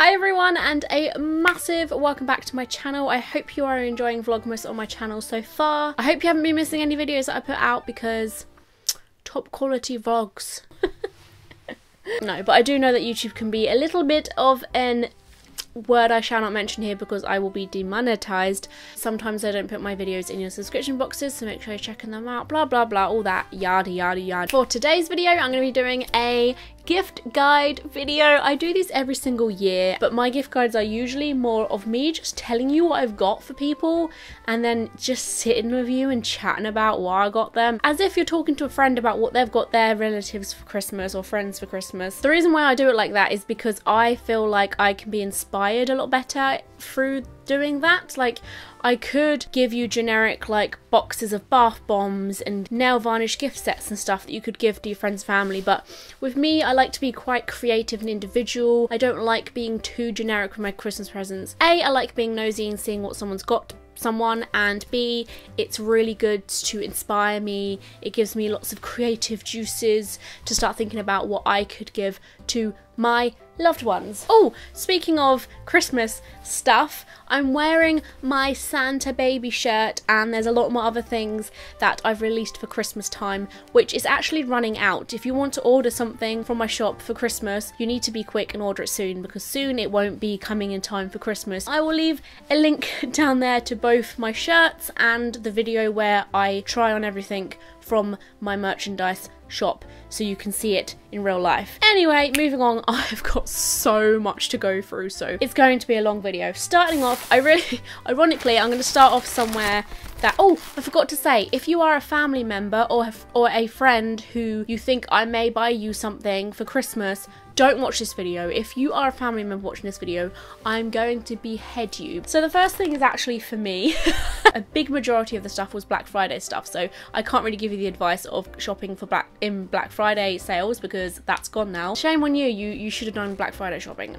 Hi everyone, and a massive welcome back to my channel. I hope you are enjoying vlogmas on my channel so far. I hope you haven't been missing any videos that I put out because top quality vlogs. No, but I do know that YouTube can be a little bit of an word I shall not mention here because I will be demonetized. Sometimes I don't put my videos in your subscription boxes, so make sure you're checking them out, blah blah blah, all that yada yada yada. For today's video I'm going to be doing a gift guide video. I do these every single year, but my gift guides are usually more of me just telling you what I've got for people and then just sitting with you and chatting about why I got them, as if you're talking to a friend about what they've got their relatives for Christmas or friends for Christmas. The reason why I do it like that is because I feel like I can be inspired a lot better through doing that. Like, I could give you generic like boxes of bath bombs and nail varnish gift sets and stuff that you could give to your friends and family, but with me I like to be quite creative and individual. I don't like being too generic with my Christmas presents. A, I like being nosy and seeing what someone's got someone, and B, it's really good to inspire me. It gives me lots of creative juices to start thinking about what I could give to my loved ones. Oh, speaking of Christmas stuff, I'm wearing my Santa baby shirt, and there's a lot more other things that I've released for Christmas time, which is actually running out. If you want to order something from my shop for Christmas, you need to be quick and order it soon, because soon it won't be coming in time for Christmas. I will leave a link down there to both my shirts and the video where I try on everything from my merchandise shop so you can see it in real life. Anyway, moving on, I've got so much to go through, so it's going to be a long video. Starting off, ironically, I'm going to start off somewhere that, oh, I forgot to say, if you are a family member or a friend who you think I may buy you something for Christmas, don't watch this video. If you are a family member watching this video, I'm going to behead you. So the first thing is actually for me. A big majority of the stuff was Black Friday stuff, so I can't really give you the advice of shopping for Black Friday sales because that's gone now. Shame on you, you should have done Black Friday shopping.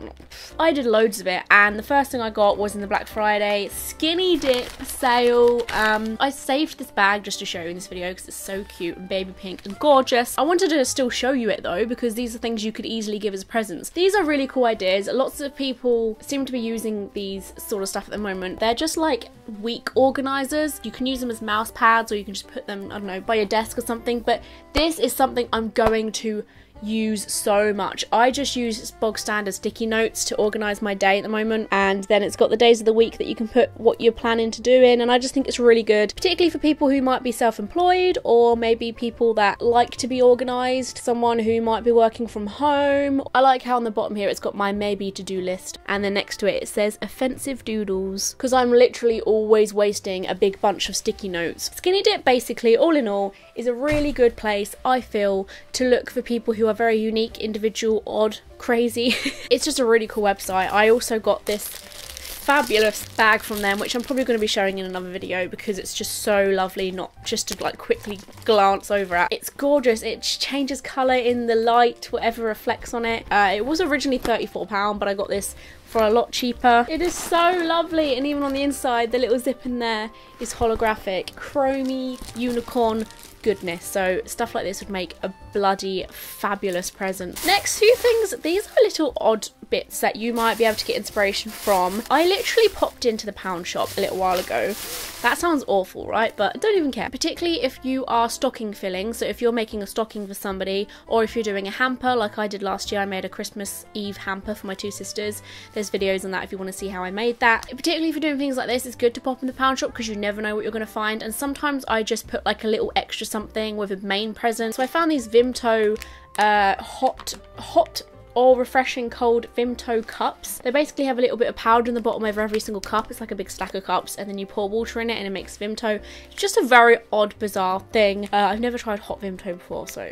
I did loads of it, and the first thing I got was in the Black Friday skinny dip sale. I saved this bag just to show you in this video because it's so cute and baby pink and gorgeous. I wanted to still show you it though, because these are things you could easily give as presents. These are really cool ideas. Lots of people seem to be using these sort of stuff at the moment. They're just like week organizers. You can use them as mouse pads, or you can just put them, I don't know, by your desk or something, but this is something I'm going to use so much. I just use bog standard sticky notes to organize my day at the moment, and then it's got the days of the week that you can put what you're planning to do in, and I just think it's really good, particularly for people who might be self-employed, or maybe people that like to be organized, someone who might be working from home. I like how on the bottom here it's got my maybe to-do list, and then next to it it says offensive doodles, because I'm literally always wasting a big bunch of sticky notes. Skinny Dip, basically, all in all, is a really good place, I feel, to look for people who are very unique, individual, odd, crazy. It's just a really cool website. I also got this fabulous bag from them, which I'm probably going to be showing in another video because it's just so lovely, not just to like quickly glance over at. It's gorgeous. It changes colour in the light, whatever reflects on it. It was originally £34, but I got this for a lot cheaper. It is so lovely, and even on the inside, the little zip in there is holographic. Chromy unicorn goodness, so stuff like this would make a bloody fabulous present. Next few things, these are little odd bits that you might be able to get inspiration from. I literally popped into the pound shop a little while ago. That sounds awful, right? But I don't even care. Particularly if you are stocking filling, so if you're making a stocking for somebody, or if you're doing a hamper like I did last year. I made a Christmas Eve hamper for my two sisters. There's videos on that if you want to see how I made that. Particularly if you're doing things like this, it's good to pop in the pound shop because you never know what you're going to find, and sometimes I just put like a little extra something with a main present. So I found these Vimto hot or refreshing cold Vimto cups. They basically have a little bit of powder in the bottom over every single cup. It's like a big stack of cups, and then you pour water in it and it makes Vimto. It's just a very odd, bizarre thing. I've never tried hot Vimto before, so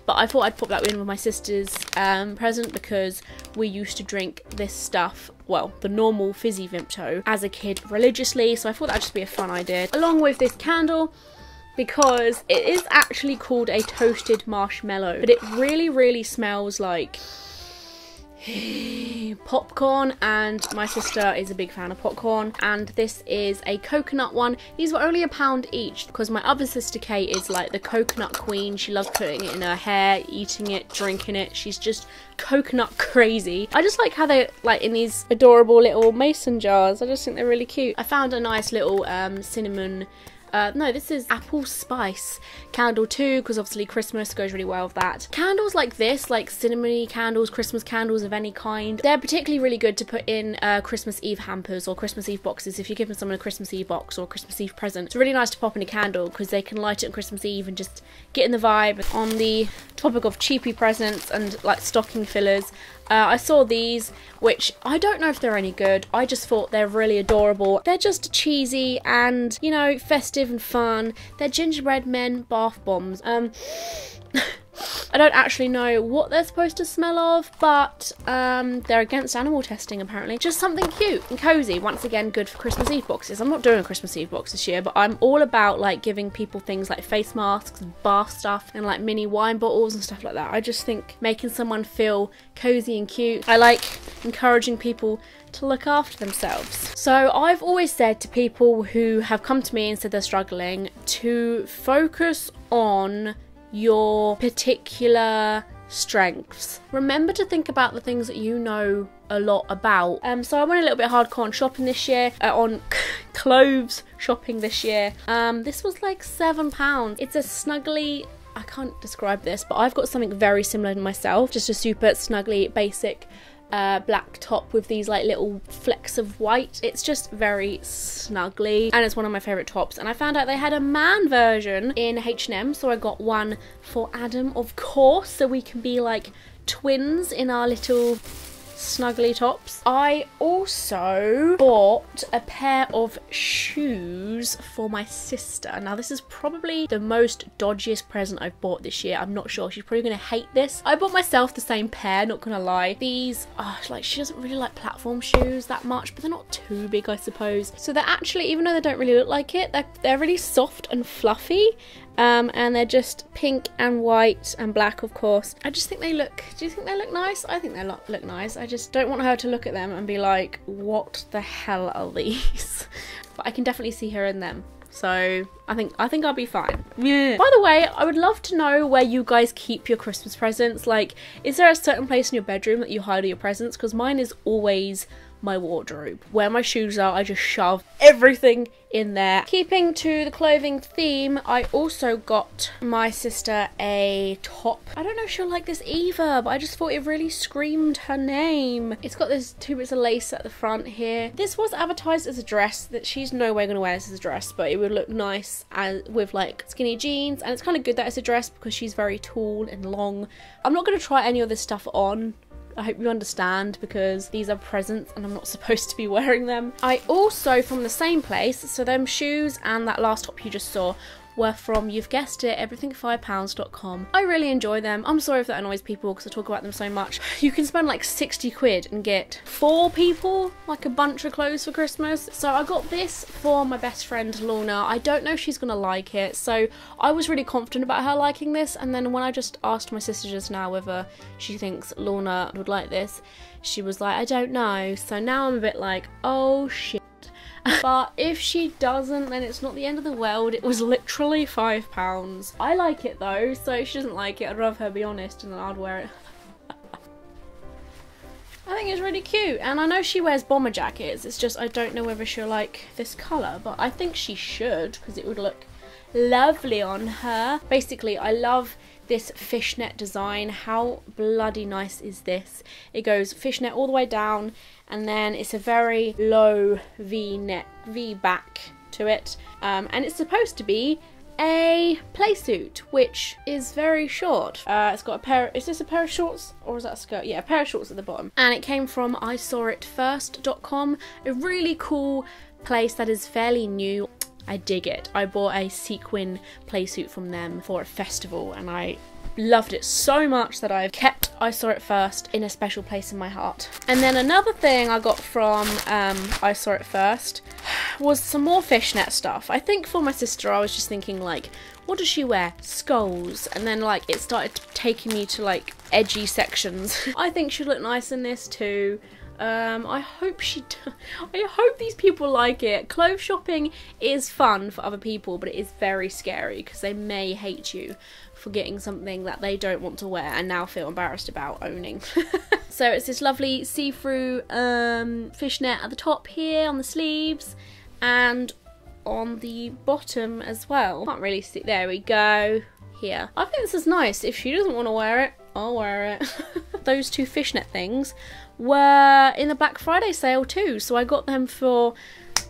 but I thought I'd pop that in with my sister's present, because we used to drink this stuff, well, the normal fizzy Vimto, as a kid religiously, so I thought that'd just be a fun idea. Along with this candle, because it is actually called a toasted marshmallow, but it really smells like popcorn, and my sister is a big fan of popcorn, and this is a coconut one. These were only £1 each because my other sister Kate is like the coconut queen. She loves putting it in her hair, eating it, drinking it. She's just coconut crazy. I just like how they're like in these adorable little mason jars. I just think they're really cute. I found a nice little cinnamon no, this is apple spice candle too, because obviously Christmas goes really well with that. Candles like this, like cinnamony candles, Christmas candles of any kind, they're particularly really good to put in Christmas Eve hampers or Christmas Eve boxes. If you're giving someone a Christmas Eve box or a Christmas Eve present, it's really nice to pop in a candle because they can light it on Christmas Eve and just get in the vibe. On the topic of cheapy presents and like stocking fillers, I saw these, which I don't know if they're any good. I just thought they're really adorable. They're just cheesy and, you know, festive and fun. They're gingerbread men bath bombs. I don't actually know what they're supposed to smell of, but they're against animal testing apparently. Just something cute and cozy. Once again, good for Christmas Eve boxes. I'm not doing a Christmas Eve box this year, but I'm all about like giving people things like face masks and bath stuff and like mini wine bottles and stuff like that. I just think making someone feel cozy and cute. I like encouraging people to look after themselves. So I've always said to people who have come to me and said they're struggling to focus on your particular strengths. Remember to think about the things that you know a lot about. So I went a little bit hardcore on shopping this year, on clothes shopping this year. This was like £7. It's a snuggly, I can't describe this, but I've got something very similar to myself, just a super snuggly basic black top with these like little flecks of white. It's just very snuggly and it's one of my favourite tops, and I found out they had a man version in H&M, so I got one for Adam, of course, so we can be like twins in our little snuggly tops. I also bought a pair of shoes for my sister. Now this is probably the most dodgiest present I've bought this year. I'm not sure, she's probably gonna hate this. I bought myself the same pair, not gonna lie. These are like, she doesn't really like platform shoes that much, but they're not too big, I suppose. So they're actually, even though they don't really look like it, they're really soft and fluffy. And they're just pink and white and black, of course. I just think they look, do you think they look nice? I think they look nice. I just don't want her to look at them and be like, what the hell are these? But I can definitely see her in them. So I think I'll be fine. Yeah. By the way, I would love to know where you guys keep your Christmas presents. Like, is there a certain place in your bedroom that you hide all your presents? Because mine is always my wardrobe. Where my shoes are, I just shove everything in there. Keeping to the clothing theme, I also got my sister a top. I don't know if she'll like this either, but I just thought it really screamed her name. It's got this 2 bits of lace at the front here. This was advertised as a dress, that she's no way gonna wear this as a dress, but it would look nice with like skinny jeans, and it's kind of good that it's a dress because she's very tall and long. I'm not gonna try any of this stuff on. I hope you understand, because these are presents and I'm not supposed to be wearing them. I also, from the same place, so them shoes and that last top you just saw were from, you've guessed it, everything5pounds.com. I really enjoy them. I'm sorry if that annoys people because I talk about them so much. You can spend like 60 quid and get 4 people like a bunch of clothes for Christmas. So I got this for my best friend Lorna. I don't know if she's gonna like it, so I was really confident about her liking this, and then when I just asked my sister just now whether she thinks Lorna would like this, she was like, I don't know. So now I'm a bit like, oh shit. But if she doesn't, then it's not the end of the world. It was literally £5. I like it though, so if she doesn't like it, I'd rather her be honest and then I'd wear it. I think it's really cute, and I know she wears bomber jackets. It's just I don't know whether she'll like this colour, but I think she should because it would look lovely on her. Basically, I love this fishnet design. How bloody nice is this? It goes fishnet all the way down, and then it's a very low V-neck, V-back to it, and it's supposed to be a play suit, which is very short. It's got a pair, is this a pair of shorts or is that a skirt? Yeah, a pair of shorts at the bottom, and it came from isawitfirst.com, a really cool place that is fairly new. I dig it. I bought a sequin play suit from them for a festival and I loved it so much that I've kept I Saw It First in a special place in my heart. And then another thing I got from I Saw It First was some more fishnet stuff. I think for my sister I was just thinking like what does she wear? Skulls. And then like it started taking me to like edgy sections. I think she'd look nice in this too. I hope I hope these people like it. Clothes shopping is fun for other people, but it is very scary because they may hate you for getting something that they don't want to wear and now feel embarrassed about owning. So it's this lovely see-through fishnet at the top here on the sleeves and on the bottom as well. Can't really see. There we go. Here. I think this is nice. If she doesn't want to wear it, I'll wear it. Those two fishnet things were in the Black Friday sale too, so I got them for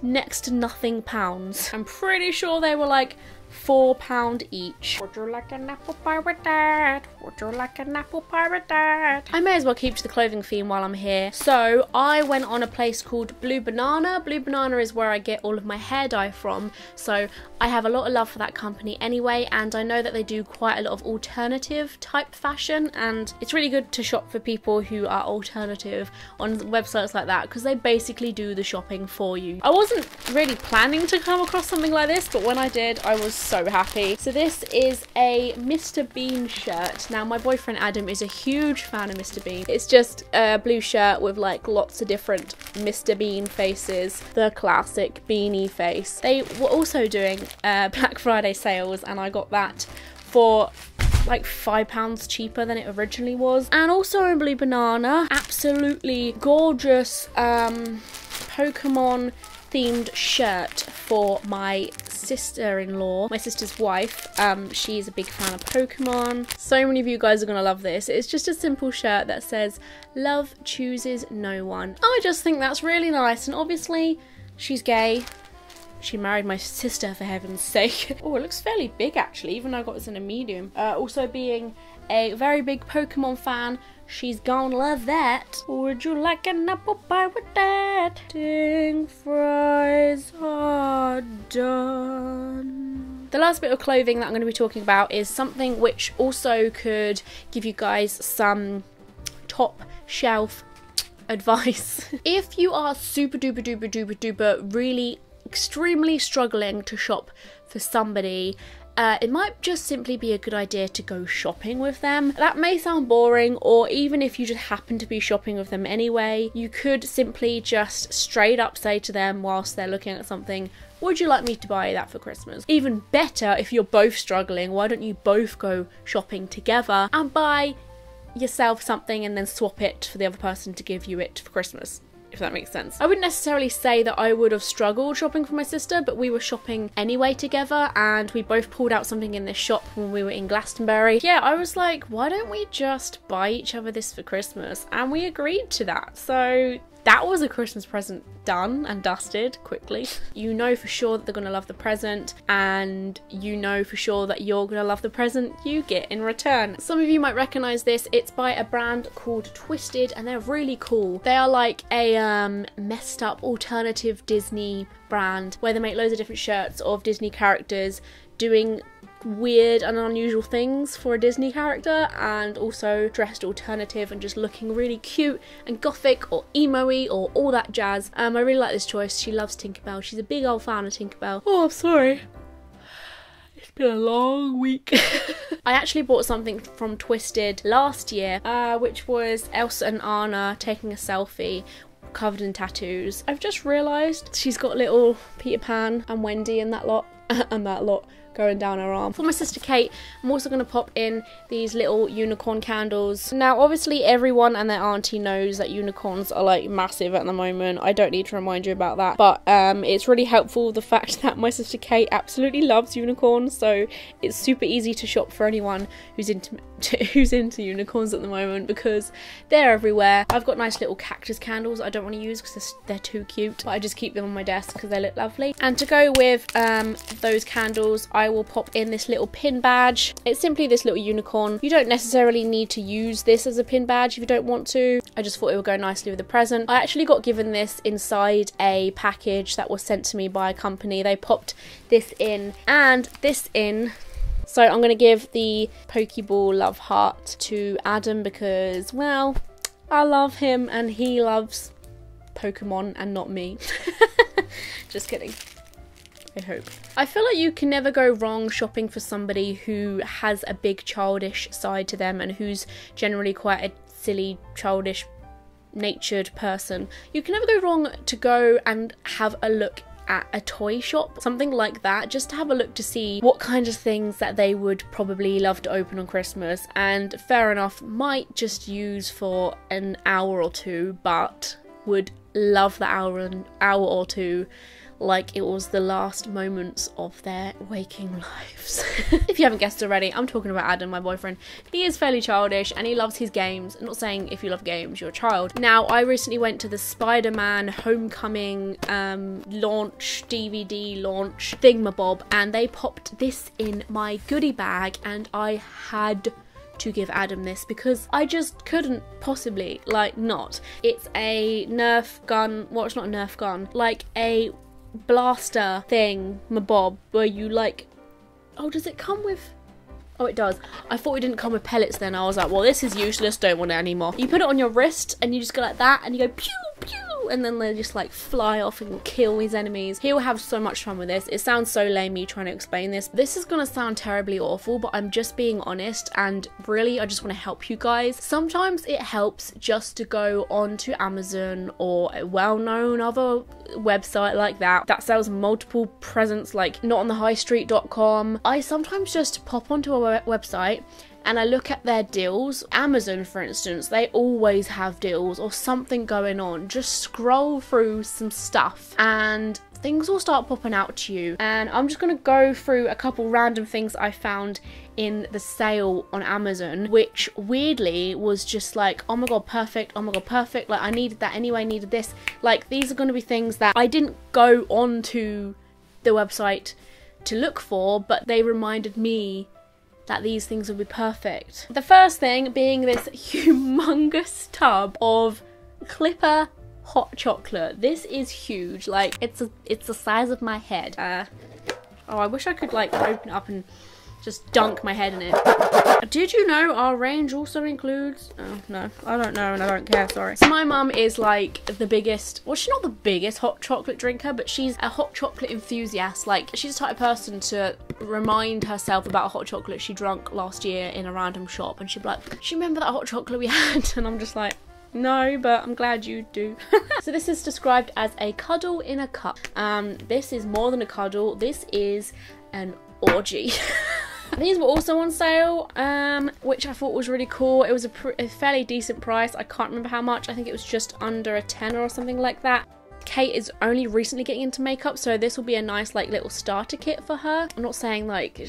next to nothing pounds. I'm pretty sure they were like £4 each. Would you like an apple pie with that? Would you like an apple pie with that? I may as well keep to the clothing theme while I'm here. So I went on a place called Blue Banana. Blue Banana is where I get all of my hair dye from. So I have a lot of love for that company anyway, and I know that they do quite a lot of alternative type fashion, and it's really good to shop for people who are alternative on websites like that because they basically do the shopping for you. I wasn't really planning to come across something like this, but when I did, I was so happy. So this is a Mr. Bean shirt. Now my boyfriend Adam is a huge fan of Mr. Bean. It's just a blue shirt with like lots of different Mr. Bean faces, the classic beanie face. They were also doing Black Friday sales and I got that for like £5 cheaper than it originally was. And also in Blue Banana, absolutely gorgeous Pokemon themed shirt for my sister-in-law, my sister's wife. She's a big fan of Pokemon. So many of you guys are gonna love this. It's just a simple shirt that says love chooses no one. I just think that's really nice, and obviously she's gay. She married my sister, for heaven's sake. Oh, it looks fairly big actually, even though I got this in a medium. Also being a very big Pokemon fan, she's gonna love that. Would you like an apple pie with that? Ding fries are done. The last bit of clothing that I'm going to be talking about is something which also could give you guys some top shelf advice. If you are super duper duper duper duper really extremely struggling to shop for somebody, it might just simply be a good idea to go shopping with them. That may sound boring, or even if you just happen to be shopping with them anyway, you could simply just straight up say to them whilst they're looking at something, would you like me to buy that for Christmas? Even better, if you're both struggling, why don't you both go shopping together and buy yourself something and then swap it for the other person to give you it for Christmas, if that makes sense. I wouldn't necessarily say that I would have struggled shopping for my sister, but we were shopping anyway together and we both pulled out something in this shop when we were in Glastonbury. Yeah, I was like, why don't we just buy each other this for Christmas? And we agreed to that. So that was a Christmas present done and dusted quickly. You know for sure that they're gonna love the present, and you know for sure that you're gonna love the present you get in return. Some of you might recognize this. It's by a brand called Twisted, and they're really cool. They are like a messed up alternative Disney brand where they make loads of different shirts of Disney characters doing weird and unusual things for a Disney character, and also dressed alternative and just looking really cute and gothic or emo-y or all that jazz. I really like this choice. She loves Tinkerbell. She's a big old fan of Tinkerbell. Oh, I'm sorry. It's been a long week. I actually bought something from Twisted last year, which was Elsa and Anna taking a selfie covered in tattoos. I've just realised she's got little Peter Pan and Wendy and that lot, and that lot going down her arm. For my sister Kate, I'm also going to pop in these little unicorn candles. Now obviously everyone and their auntie knows that unicorns are like massive at the moment. I don't need to remind you about that, but it's really helpful the fact that my sister Kate absolutely loves unicorns, so it's super easy to shop for anyone who's into unicorns at the moment because they're everywhere. I've got nice little cactus candles I don't want to use because they're too cute, but I just keep them on my desk because they look lovely. And to go with those candles, I will pop in this little pin badge. It's simply this little unicorn. You don't necessarily need to use this as a pin badge if you don't want to. I just thought it would go nicely with the present. I actually got given this inside a package that was sent to me by a company. They popped this in and this in. So I'm going to give the Pokeball love heart to Adam because, well, I love him and he loves Pokemon and not me. Just kidding. I hope. I feel like you can never go wrong shopping for somebody who has a big childish side to them and who's generally quite a silly, childish, natured person. You can never go wrong to go and have a look at a toy shop, something like that, just to have a look to see what kinds of things that they would probably love to open on Christmas, and fair enough, might just use for an hour or two, but would love the hour or two like it was the last moments of their waking lives. If you haven't guessed already, I'm talking about Adam, my boyfriend. He is fairly childish and he loves his games. I'm not saying if you love games, you're a child. Now, I recently went to the Spider-Man Homecoming launch, DVD launch thingamabob, and they popped this in my goodie bag, and I had to give Adam this because I just couldn't possibly, like, not. It's a Nerf gun, well, it's not a Nerf gun, like a blaster thing, mabob, where you like, oh, does it come with, oh, it does. I thought it didn't come with pellets then. I was like, well, this is useless, don't want it anymore. You put it on your wrist and you just go like that and you go pew pew, and then they just like fly off and kill his enemies. He'll have so much fun with this. It sounds so lame me trying to explain this. This is gonna sound terribly awful, but I'm just being honest, and really I just want to help you guys. Sometimes it helps just to go onto Amazon or a well-known other website like that sells multiple presents, like notonthehighstreet.com. I sometimes just pop onto a website and I look at their deals. Amazon, for instance, they always have deals or something going on. Just scroll through some stuff and things will start popping out to you. And I'm just gonna go through a couple random things I found in the sale on Amazon, which weirdly was just like, oh my god, perfect, oh my god, perfect. Like, I needed that anyway, I needed this. Like, these are gonna be things that I didn't go onto the website to look for, but they reminded me that these things would be perfect. The first thing being this humongous tub of Clipper hot chocolate. This is huge. Like, it's the size of my head. Oh, I wish I could like open it up and just dunk my head in it. Did you know our range also includes... Oh, no. I don't know and I don't care, sorry. So my mum is like the biggest... Well, she's not the biggest hot chocolate drinker, but she's a hot chocolate enthusiast. Like, she's the type of person to remind herself about a hot chocolate she drank last year in a random shop. And she'd be like, do you remember that hot chocolate we had? And I'm just like, no, but I'm glad you do. So this is described as a cuddle in a cup. This is more than a cuddle. This is an orgy. These were also on sale, which I thought was really cool. It was a fairly decent price. I can't remember how much. I think it was just under a tenner or something like that. Kate is only recently getting into makeup, so this will be a nice like little starter kit for her. I'm not saying like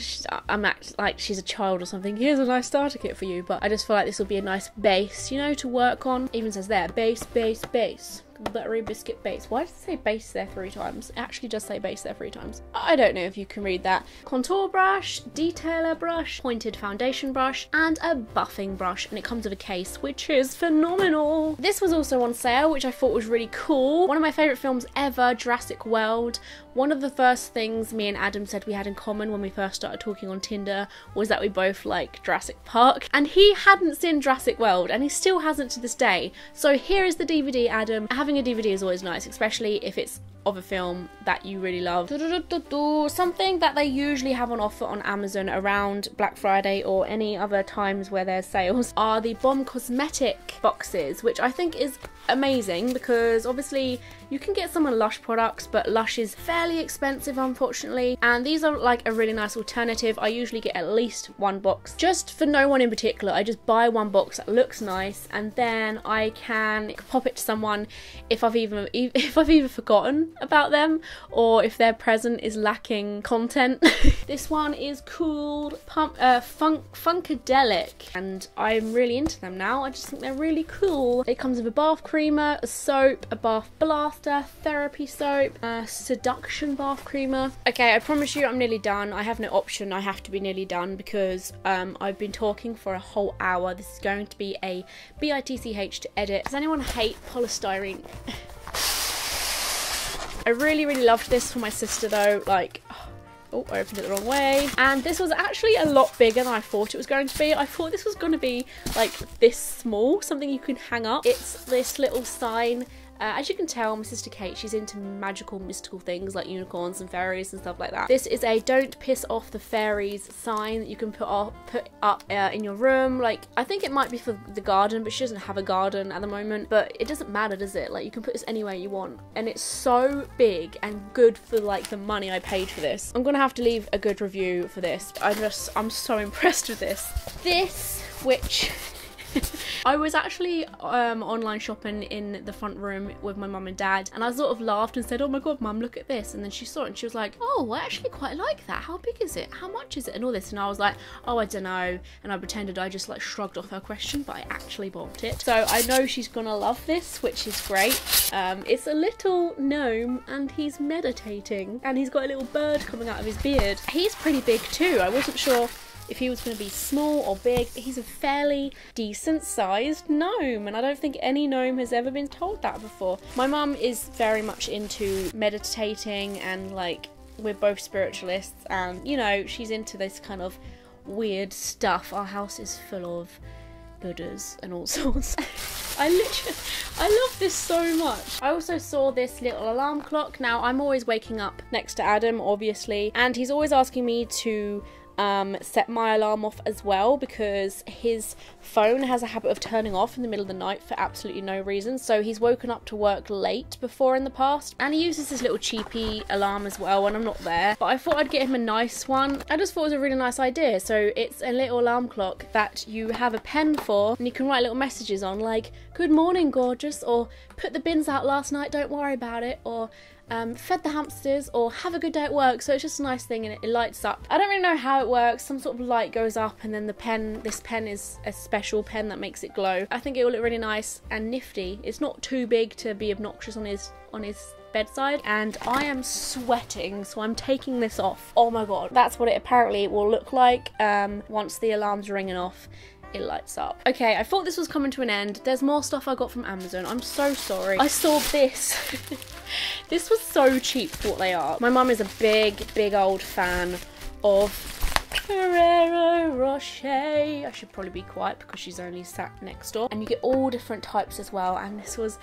like she's a child or something. Here's a nice starter kit for you, but I just feel like this will be a nice base, you know, to work on. It even says there, base, base, base. Buttery biscuit base. Why does it say base there 3 times? It actually does say base there 3 times. I don't know if you can read that. Contour brush, detailer brush, pointed foundation brush, and a buffing brush. And it comes with a case, which is phenomenal. This was also on sale, which I thought was really cool. One of my favourite films ever, Jurassic World. One of the first things me and Adam said we had in common when we first started talking on Tinder was that we both like Jurassic Park. And he hadn't seen Jurassic World, and he still hasn't to this day. So here is the DVD, Adam. Having a DVD is always nice, especially if it's of a film that you really love. Something that they usually have on offer on Amazon around Black Friday or any other times where there's sales are the Bomb Cosmetic boxes, which I think is amazing because obviously you can get some of Lush products, but Lush is fairly expensive, unfortunately, and these are like a really nice alternative. I usually get at least 1 box just for no one in particular. I just buy 1 box that looks nice, and then I can pop it to someone if I've either forgotten about them or if their present is lacking content. This one is called Funkadelic, and I'm really into them now. I just think they're really cool. It comes with a bath creamer, a soap, a bath blaster, therapy soap, a seduction bath creamer. Okay, I promise you I'm nearly done. I have no option. I have to be nearly done because I've been talking for a whole hour. This is going to be a BITCH to edit. Does anyone hate polystyrene? I really, really loved this for my sister though. Like, oh, I opened it the wrong way. And this was actually a lot bigger than I thought it was going to be. I thought this was going to be like this small, something you can hang up. It's this little sign As you can tell, my sister Kate, she's into magical, mystical things like unicorns and fairies and stuff like that. This is a don't piss off the fairies sign that you can put up in your room. Like, I think it might be for the garden, but she doesn't have a garden at the moment. But it doesn't matter, does it? Like, you can put this anywhere you want. And it's so big and good for, like, the money I paid for this. I'm gonna have to leave a good review for this. I'm so impressed with this. This, which... I was actually online shopping in the front room with my mum and dad, and I sort of laughed and said, oh my god mum, look at this, and then she saw it and she was like, oh, I actually quite like that, how big is it, how much is it, and all this, and I was like, oh, I don't know, and I pretended I just like shrugged off her question, but I actually bought it. So I know she's gonna love this, which is great. It's a little gnome and he's meditating and he's got a little bird coming out of his beard. He's pretty big too. I wasn't sure if he was going to be small or big. He's a fairly decent sized gnome, and I don't think any gnome has ever been told that before. My mum is very much into meditating, and like, we're both spiritualists, and you know, she's into this kind of weird stuff. Our house is full of Buddhas and all sorts. I love this so much. I also saw this little alarm clock. Now, I'm always waking up next to Adam, obviously, and he's always asking me to set my alarm off as well, because his phone has a habit of turning off in the middle of the night for absolutely no reason. So he's woken up to work late before in the past, and he uses this little cheapy alarm as well when I'm not there. But I thought I'd get him a nice one. I just thought it was a really nice idea. So it's a little alarm clock that you have a pen for, and you can write little messages on, like, good morning gorgeous, or put the bins out last night, don't worry about it, or fed the hamsters, or have a good day at work. So it's just a nice thing, and it lights up. I don't really know how it works. Some sort of light goes up, and then the pen, this pen is a special pen that makes it glow. I think it will look really nice and nifty. It's not too big to be obnoxious on his bedside, and I am sweating, so I'm taking this off. Oh my god, that's what it apparently will look like once the alarm's ringing off. It lights up. Okay, I thought this was coming to an end. There's more stuff I got from Amazon. I'm so sorry. I saw this. This was so cheap for what they are. My mum is a big old fan of Ferrero Rocher. I should probably be quiet because she's only sat next door. And you get all different types as well, and this was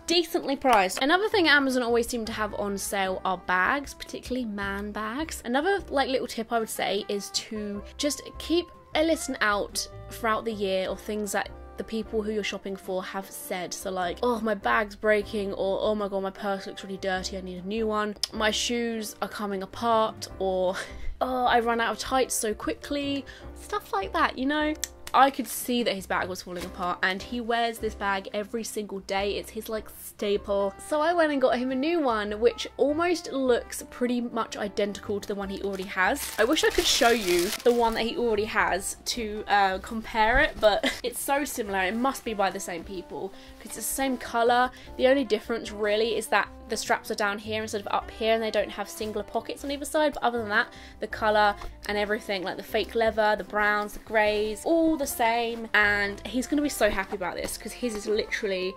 decently priced. Another thing Amazon always seem to have on sale are bags, particularly man bags. Another like little tip I would say is to just keep a listen out throughout the year of things that the people who you're shopping for have said. So like, oh, my bag's breaking, or oh my god, my purse looks really dirty, I need a new one, my shoes are coming apart, or oh, I run out of tights so quickly, stuff like that, you know. I could see that his bag was falling apart, and he wears this bag every single day. It's his like staple. So I went and got him a new one, which almost looks pretty much identical to the one he already has. I wish I could show you the one that he already has to compare it, but it's so similar. It must be by the same people because it's the same colour. The only difference really is that the straps are down here instead of up here, and they don't have singular pockets on either side. But other than that, the colour and everything, like the fake leather, the browns, the greys, all the same. And he's going to be so happy about this because his is literally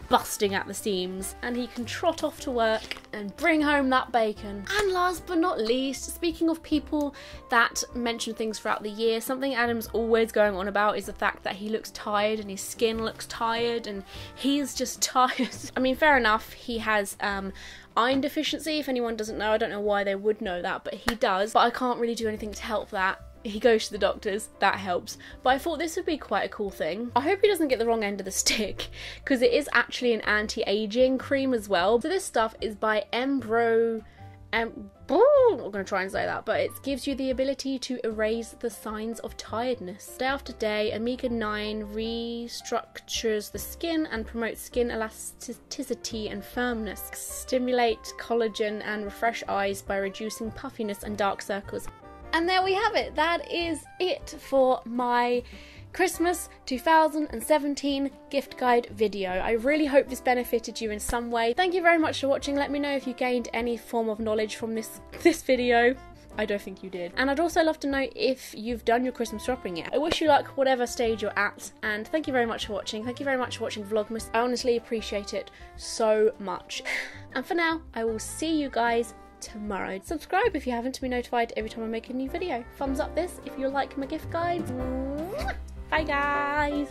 busting at the seams, and he can trot off to work and bring home that bacon. And last but not least, speaking of people that mention things throughout the year, something Adam's always going on about is the fact that he looks tired and his skin looks tired and he's just tired. I mean, fair enough, he has iron deficiency. If anyone doesn't know, I don't know why they would know that, but he does. But I can't really do anything to help that. He goes to the doctors, that helps. But I thought this would be quite a cool thing. I hope he doesn't get the wrong end of the stick, because it is actually an anti-aging cream as well. So this stuff is by I'm not going to try and say that, but it gives you the ability to erase the signs of tiredness. Day after day, Omega-9 restructures the skin and promotes skin elasticity and firmness. Stimulate collagen and refresh eyes by reducing puffiness and dark circles. And there we have it. That is it for my Christmas 2017 gift guide video. I really hope this benefited you in some way. Thank you very much for watching. Let me know if you gained any form of knowledge from this video. I don't think you did. And I'd also love to know if you've done your Christmas shopping yet. I wish you luck whatever stage you're at, and thank you very much for watching. Thank you very much for watching Vlogmas. I honestly appreciate it so much. And for now, I will see you guys tomorrow. Subscribe if you haven't to be notified every time I make a new video. Thumbs up this if you like my gift guide. Bye guys!